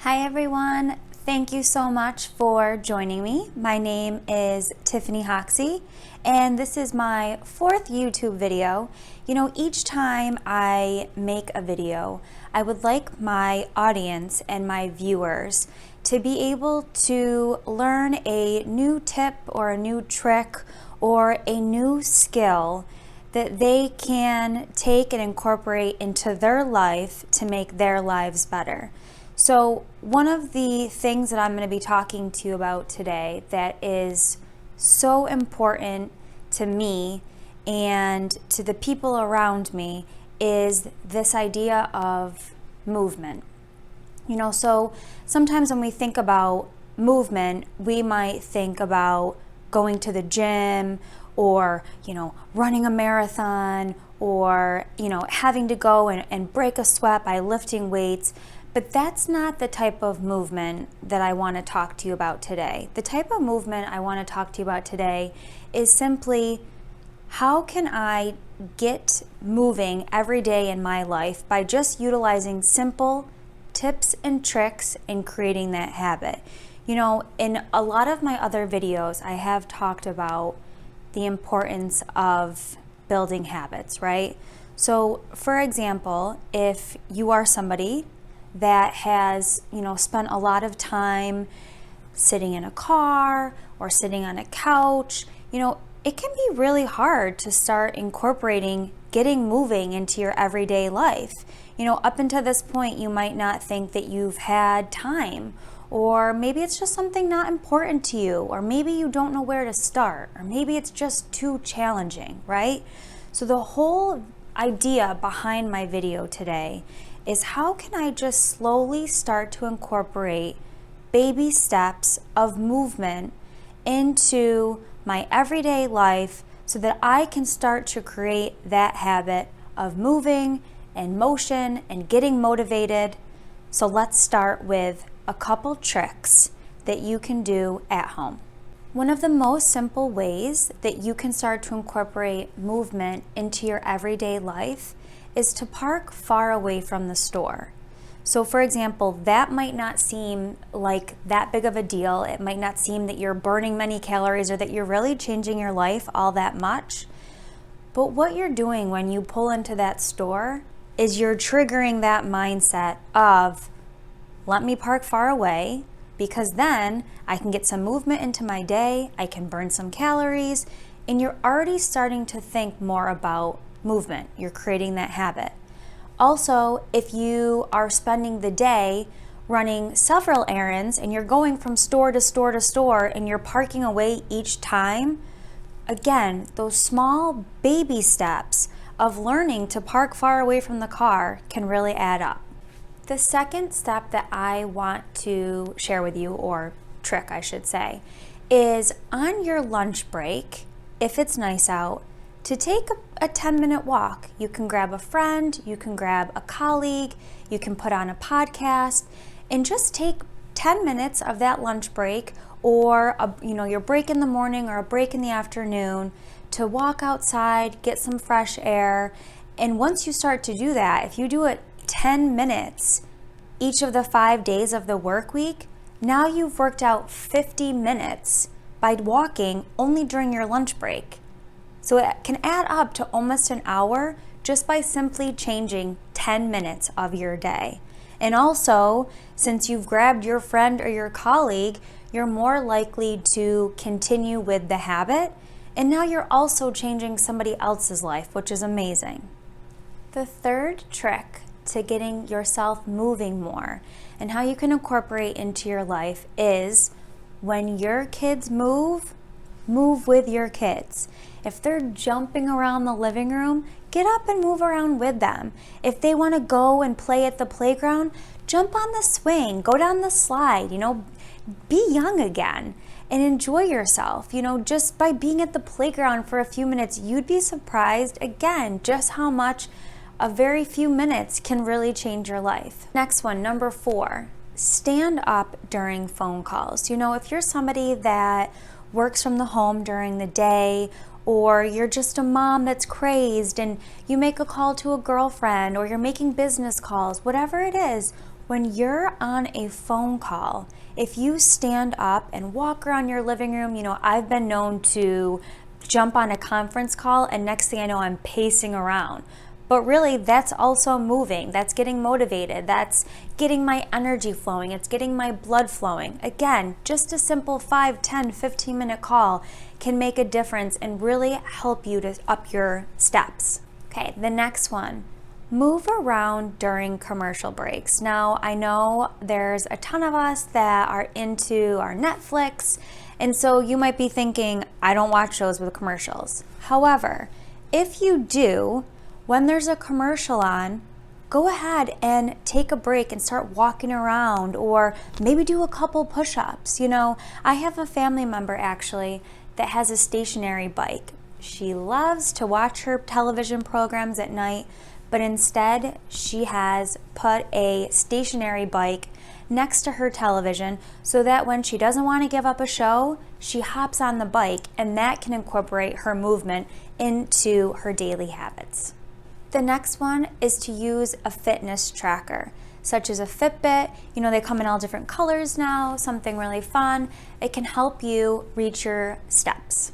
Hi everyone, thank you so much for joining me. My name is Tiffany Hoxie and this is my fourth YouTube video. Each time I make a video, I would like my audience and my viewers to be able to learn a new tip or a new trick or a new skill that they can take and incorporate into their life to make their lives better. So one of the things that I'm going to be talking to you about today that is so important to me and to the people around me is this idea of movement. So sometimes when we think about movement, we might think about going to the gym or, running a marathon or, having to go and break a sweat by lifting weights. But that's not the type of movement that I want to talk to you about today. The type of movement I want to talk to you about today is simply how can I get moving every day in my life by just utilizing simple tips and tricks in creating that habit. In a lot of my other videos, I have talked about the importance of building habits, right? So for example, if you are somebody that has, spent a lot of time sitting in a car or sitting on a couch, it can be really hard to start incorporating getting moving into your everyday life. Up until this point, you might not think that you've had time, or maybe it's just something not important to you, or maybe you don't know where to start, or maybe it's just too challenging, right? So the whole idea behind my video today is how can I just slowly start to incorporate baby steps of movement into my everyday life so that I can start to create that habit of moving and motion and getting motivated. So let's start with a couple tricks that you can do at home. One of the most simple ways that you can start to incorporate movement into your everyday life is to park far away from the store. So for example, that might not seem like that big of a deal. It might not seem that you're burning many calories or that you're really changing your life all that much. But what you're doing when you pull into that store is you're triggering that mindset of, let me park far away because then I can get some movement into my day, I can burn some calories, and you're already starting to think more about movement. You're creating that habit. Also, if you are spending the day running several errands and you're going from store to store to store and you're parking away each time, again, those small baby steps of learning to park far away from the car can really add up. The second step that I want to share with you, or trick I should say, is on your lunch break, if it's nice out, to take a 10-minute walk. You can grab a friend, you can grab a colleague, you can put on a podcast, and just take 10 minutes of that lunch break or your break in the morning or a break in the afternoon to walk outside, get some fresh air. And once you start to do that, if you do it 10 minutes each of the 5 days of the work week, now you've worked out 50 minutes by walking only during your lunch break. So it can add up to almost an hour just by simply changing 10 minutes of your day. And also, since you've grabbed your friend or your colleague, you're more likely to continue with the habit. And now you're also changing somebody else's life, which is amazing. The third trick to getting yourself moving more and how you can incorporate into your life is when your kids move with your kids. If they're jumping around the living room, get up and move around with them. If they want to go and play at the playground, jump on the swing, go down the slide, be young again and enjoy yourself. Just by being at the playground for a few minutes, you'd be surprised again just how much a very few minutes can really change your life. Next one, number 4, stand up during phone calls. If you're somebody that works from the home during the day, or you're just a mom that's crazed and you make a call to a girlfriend, or you're making business calls, whatever it is, When you're on a phone call, if you stand up and walk around your living room, I've been known to jump on a conference call and next thing I know, I'm pacing around. But really, that's also moving. That's getting motivated. That's getting my energy flowing. It's getting my blood flowing. Again, just a simple 5, 10, 15-minute call can make a difference and really help you to up your steps. Okay, the next one. Move around during commercial breaks. Now, I know there's a ton of us that are into our Netflix, and so you might be thinking, I don't watch shows with commercials. However, if you do, when there's a commercial on, go ahead and take a break and start walking around, or maybe do a couple push-ups. I have a family member actually that has a stationary bike. She loves to watch her television programs at night, but instead she has put a stationary bike next to her television so that when she doesn't want to give up a show, she hops on the bike, and that can incorporate her movement into her daily habits. The next one is to use a fitness tracker, such as a Fitbit. They come in all different colors now, something really fun. It can help you reach your steps.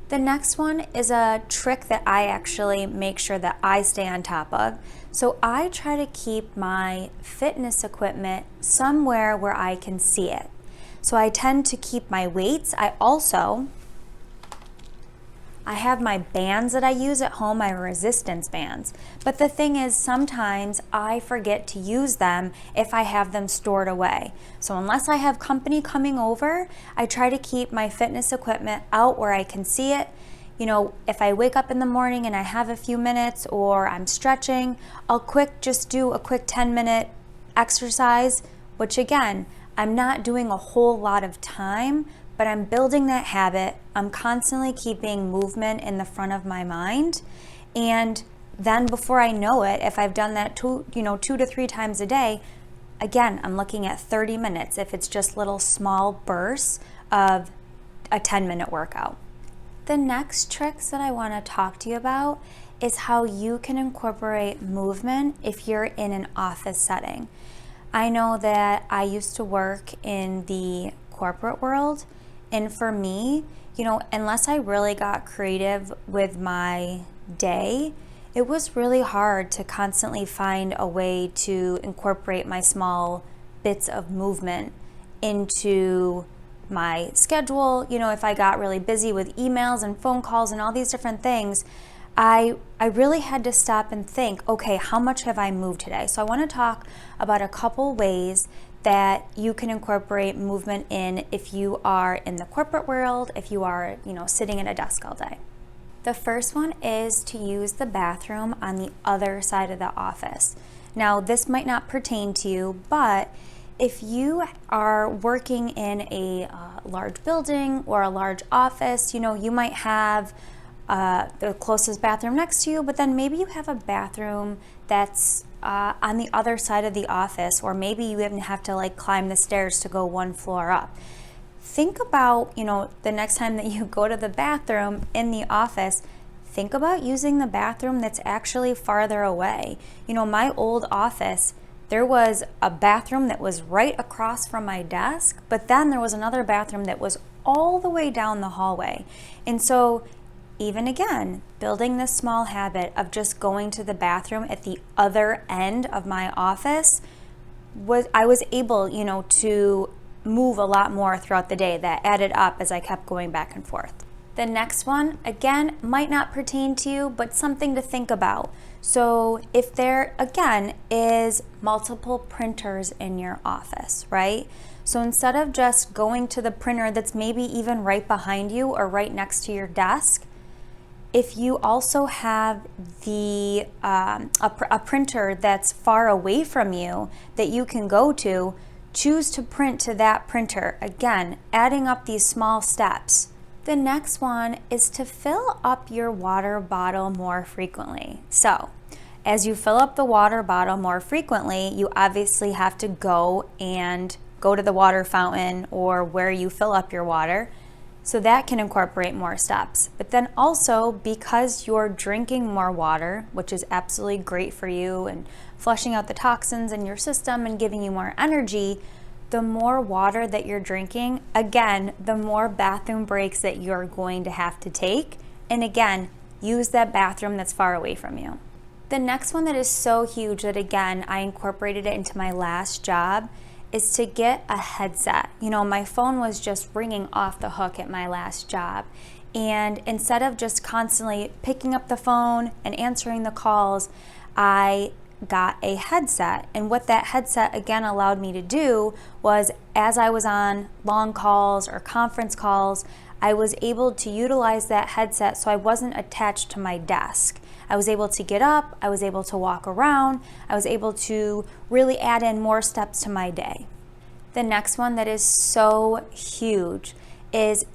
The next one is a trick that I actually make sure that I stay on top of. So I try to keep my fitness equipment somewhere where I can see it. So I tend to keep my weights. I have my bands that I use at home, my resistance bands. But the thing is, sometimes I forget to use them if I have them stored away. So unless I have company coming over, I try to keep my fitness equipment out where I can see it. If I wake up in the morning and I have a few minutes or I'm stretching, I'll just do a quick 10-minute exercise, which again, I'm not doing a whole lot of time, but I'm building that habit. I'm constantly keeping movement in the front of my mind. And then before I know it, if I've done that 2 to 3 times a day, again, I'm looking at 30 minutes if it's just little small bursts of a 10-minute workout. The next tricks that I want to talk to you about is how you can incorporate movement if you're in an office setting. I know that I used to work in the corporate world, and for me, unless I really got creative with my day, it was really hard to constantly find a way to incorporate my small bits of movement into my schedule. If I got really busy with emails and phone calls and all these different things, I really had to stop and think, okay, how much have I moved today? So I want to talk about a couple ways that you can incorporate movement in if you are in the corporate world, if you are, sitting at a desk all day. The first one is to use the bathroom on the other side of the office. Now, this might not pertain to you, but if you are working in a large building or a large office, you might have the closest bathroom next to you, but then maybe you have a bathroom that's on the other side of the office, or maybe you even have to climb the stairs to go 1 floor up. Think about, the next time that you go to the bathroom in the office, think about using the bathroom that's actually farther away. My old office, there was a bathroom that was right across from my desk, but then there was another bathroom that was all the way down the hallway. And so even again, building this small habit of just going to the bathroom at the other end of my office, I was able, to move a lot more throughout the day. That added up as I kept going back and forth. The next one, again, might not pertain to you, but something to think about. So if there, again, is multiple printers in your office, right? So instead of just going to the printer that's maybe even right behind you or right next to your desk, if you also have the a printer that's far away from you that you can go to, choose to print to that printer. Again, adding up these small steps. The next one is to fill up your water bottle more frequently. So, as you fill up the water bottle more frequently, you obviously have to go to the water fountain or where you fill up your water. So that can incorporate more steps. But then also, because you're drinking more water, which is absolutely great for you and flushing out the toxins in your system and giving you more energy, the more water that you're drinking, again, the more bathroom breaks that you're going to have to take. And again, use that bathroom that's far away from you. The next one that is so huge that again, I incorporated it into my last job is to get a headset. You know, my phone was just ringing off the hook at my last job. And instead of just constantly picking up the phone and answering the calls, I got a headset. And what that headset again allowed me to do was, as I was on long calls or conference calls, I was able to utilize that headset so I wasn't attached to my desk. I was able to get up, I was able to walk around, I was able to really add in more steps to my day. The next one that is so huge is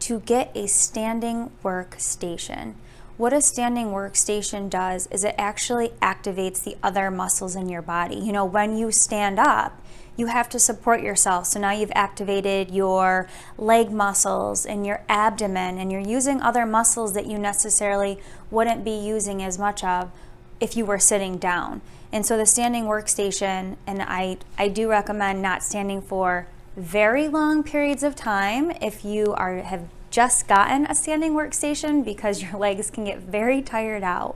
to get a standing workstation. What a standing workstation does is it actually activates the other muscles in your body. You know, when you stand up, you have to support yourself. So now you've activated your leg muscles and your abdomen, and you're using other muscles that you necessarily wouldn't be using as much of if you were sitting down. And so the standing workstation, and I do recommend not standing for very long periods of time if you have just gotten a standing workstation, because your legs can get very tired out.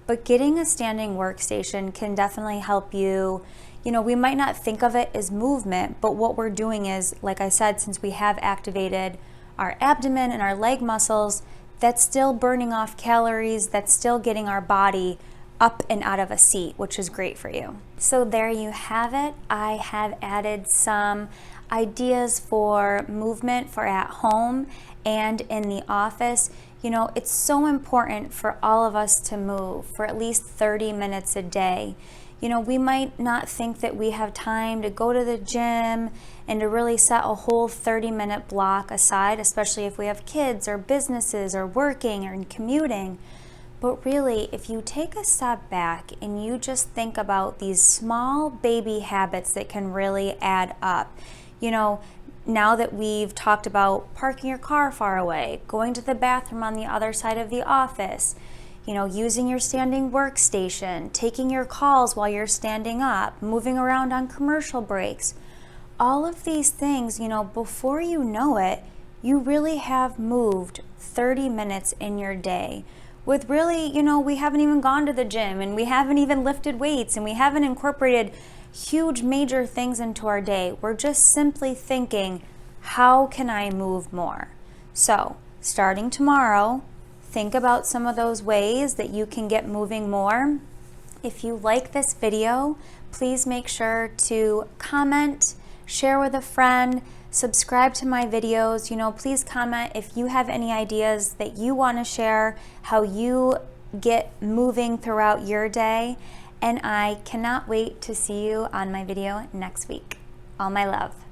But getting a standing workstation can definitely help you. You know, we might not think of it as movement, but what we're doing is, like I said, since we have activated our abdomen and our leg muscles, that's still burning off calories, that's still getting our body up and out of a seat, which is great for you. So there you have it. I have added some ideas for movement for at home and in the office. You know, it's so important for all of us to move for at least 30 minutes a day. You know, we might not think that we have time to go to the gym and to really set a whole 30-minute block aside, especially if we have kids or businesses or working or commuting. But really, if you take a step back and you just think about these small baby habits that can really add up. You know, now that we've talked about parking your car far away, going to the bathroom on the other side of the office, you know, using your standing workstation, taking your calls while you're standing up, moving around on commercial breaks, all of these things, you know, before you know it, you really have moved 30 minutes in your day. With really, you know, we haven't even gone to the gym, and we haven't even lifted weights, and we haven't incorporated huge major things into our day. We're just simply thinking, how can I move more? So starting tomorrow, think about some of those ways that you can get moving more. If you like this video, please make sure to comment, share with a friend, subscribe to my videos. You know, please comment if you have any ideas that you want to share, how you get moving throughout your day. And I cannot wait to see you on my video next week. All my love.